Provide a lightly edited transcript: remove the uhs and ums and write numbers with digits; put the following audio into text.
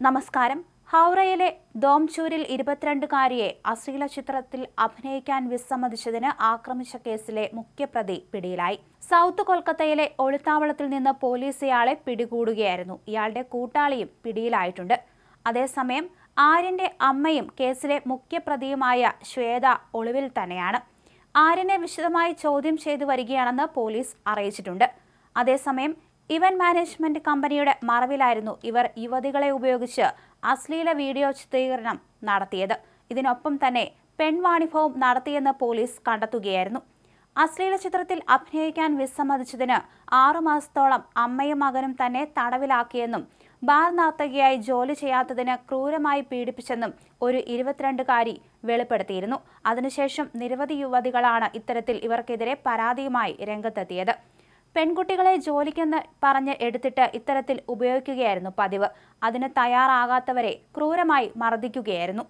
നമസ്കാരം. ഹൗറയിലെ ദോംചൂരിൽ 22-കാരിയെ അശ്ലീല ചിത്രത്തിൽ അഭിനയിക്കാൻ വിസമ്മതിച്ചതിന് ആക്രമിച്ച കേസിലെ മുഖ്യപ്രതി പിടിയിലായി. സൗത്ത് കൊൽക്കത്തയിലെ ഒളിത്താവളത്തിൽ നിന്ന് പോലീസ് ഇയാളെ പിടികൂടുകയായിരുന്നു. ഇയാളുടെ കൂട്ടാളിയും പിടിയിലായിട്ടുണ്ട്. അതേസമയം ആര്യന്റെ അമ്മയും കേസിലെ മുഖ്യപ്രതിയുമായ ശ്വേത ഒളിവിൽ തന്നെയാണ്. ആര്യനെ വിശദമായി ചോദ്യം ചെയ്തു വരികയാണെന്ന് പോലീസ് അറിയിച്ചിട്ടുണ്ട്. അതേസമയം ഇവന്റ് മാനേജ്മെന്റ് കമ്പനിയുടെ മറവിലായിരുന്നു ഇവർ യുവതികളെ ഉപയോഗിച്ച് അശ്ലീല വീഡിയോ ചിത്രീകരണം നടത്തിയത്. ഇതിനൊപ്പം തന്നെ പെൺവാണിഭവും നടത്തിയെന്ന് പോലീസ് കണ്ടെത്തുകയായിരുന്നു. അശ്ലീല ചിത്രത്തിൽ അഭിനയിക്കാൻ വിസമ്മതിച്ചതിന് 6 മാസത്തോളം അമ്മയും മകനും തന്നെ തടവിലാക്കിയെന്നും ബാർ നർത്തകിയായി ജോലി ചെയ്യാത്തതിന് ക്രൂരമായി പീഡിപ്പിച്ചെന്നും ഒരു 22-കാരി വെളിപ്പെടുത്തിയിരുന്നു. അതിനുശേഷം നിരവധി യുവതികളാണ് ഇത്തരത്തിൽ ഇവർക്കെതിരെ പരാതിയുമായി രംഗത്തെത്തിയത്. പെൺകുട്ടികളെ ജോലിക്കെന്ന് പറഞ്ഞ് എടുത്തിട്ട് ഇത്തരത്തിൽ ഉപയോഗിക്കുകയായിരുന്നു പതിവ്. അതിന് തയ്യാറാകാത്തവരെ ക്രൂരമായി മർദ്ദിക്കുകയായിരുന്നു.